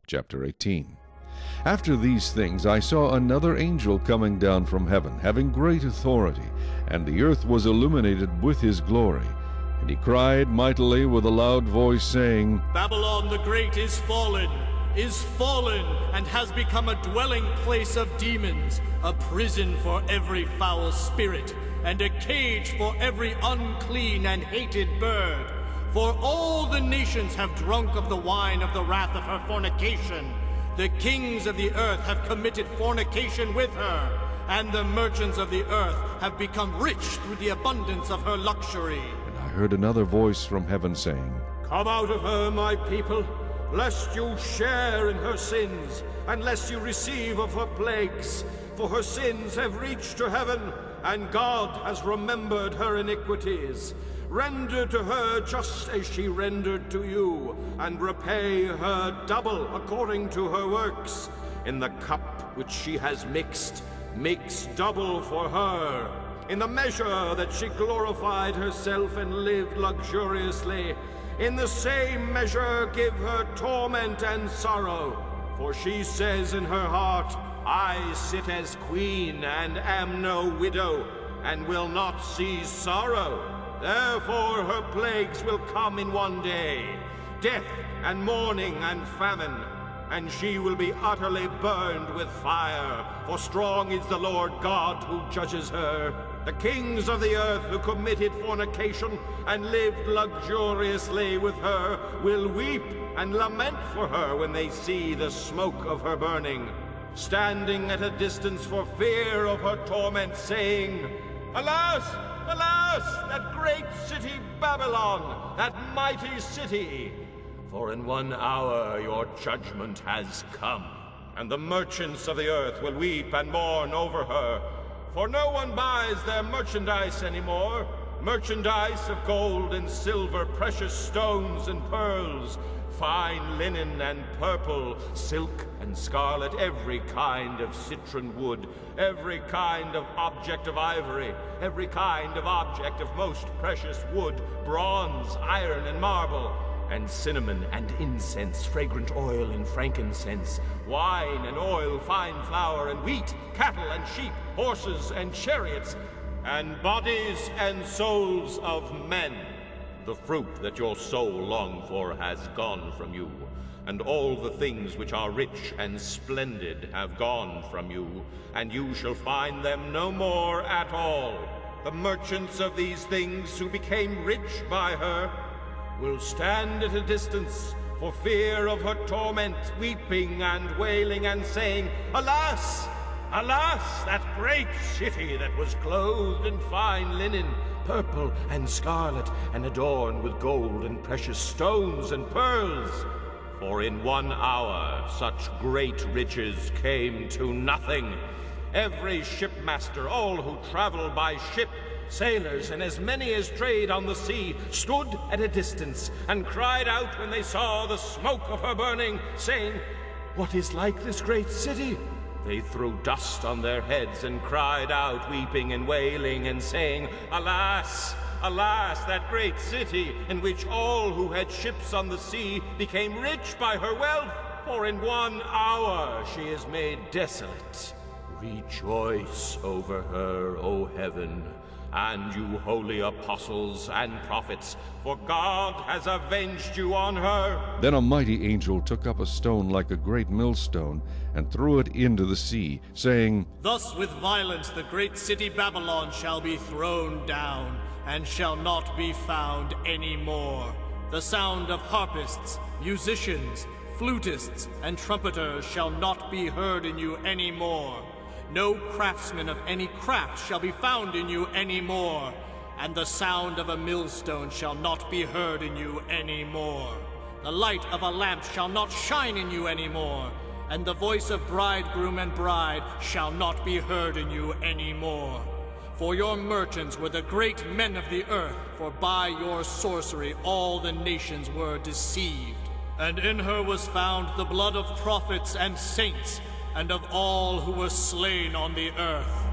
Chapter 18. After these things I saw another angel coming down from heaven, having great authority, and the earth was illuminated with his glory. And he cried mightily with a loud voice, saying, Babylon the Great is fallen, and has become a dwelling place of demons, a prison for every foul spirit, and a cage for every unclean and hated bird. For all the nations have drunk of the wine of the wrath of her fornication. The kings of the earth have committed fornication with her, and the merchants of the earth have become rich through the abundance of her luxury. And I heard another voice from heaven saying, Come out of her, my people, lest you share in her sins, and lest you receive of her plagues. For her sins have reached to heaven, and God has remembered her iniquities. Render to her just as she rendered to you, and repay her double according to her works. In the cup which she has mixed, mix double for her. In the measure that she glorified herself and lived luxuriously, in the same measure give her torment and sorrow. For she says in her heart, I sit as queen and am no widow, and will not see sorrow. Therefore her plagues will come in one day, death and mourning and famine, and she will be utterly burned with fire, for strong is the Lord God who judges her. The kings of the earth who committed fornication and lived luxuriously with her will weep and lament for her when they see the smoke of her burning, standing at a distance for fear of her torment, saying, Alas! Alas, that great city Babylon, that mighty city! For in 1 hour your judgment has come, and the merchants of the earth will weep and mourn over her. For no one buys their merchandise anymore, merchandise of gold and silver, precious stones and pearls, fine linen and purple, silk and scarlet, every kind of citron wood, every kind of object of ivory, every kind of object of most precious wood, bronze, iron, and marble, and cinnamon and incense, fragrant oil and frankincense, wine and oil, fine flour and wheat, cattle and sheep, horses and chariots, and bodies and souls of men. The fruit that your soul longed for has gone from you, and all the things which are rich and splendid have gone from you, and you shall find them no more at all. The merchants of these things who became rich by her will stand at a distance for fear of her torment, weeping and wailing and saying, Alas! Alas, that great city that was clothed in fine linen, purple and scarlet, and adorned with gold and precious stones and pearls. For in 1 hour such great riches came to nothing. Every shipmaster, all who travel by ship, sailors, and as many as trade on the sea, stood at a distance, and cried out when they saw the smoke of her burning, saying, What is like this great city? They threw dust on their heads and cried out, weeping and wailing, and saying, Alas! Alas, that great city, in which all who had ships on the sea became rich by her wealth, for in 1 hour she is made desolate. Rejoice over her, O heaven, and you holy apostles and prophets, for God has avenged you on her. Then a mighty angel took up a stone like a great millstone, and threw it into the sea, saying, Thus with violence the great city Babylon shall be thrown down, and shall not be found any more. The sound of harpists, musicians, flutists, and trumpeters shall not be heard in you any more. No craftsman of any craft shall be found in you any more, and the sound of a millstone shall not be heard in you any more. The light of a lamp shall not shine in you any more, and the voice of bridegroom and bride shall not be heard in you any more. For your merchants were the great men of the earth, for by your sorcery all the nations were deceived. And in her was found the blood of prophets and saints, and of all who were slain on the earth.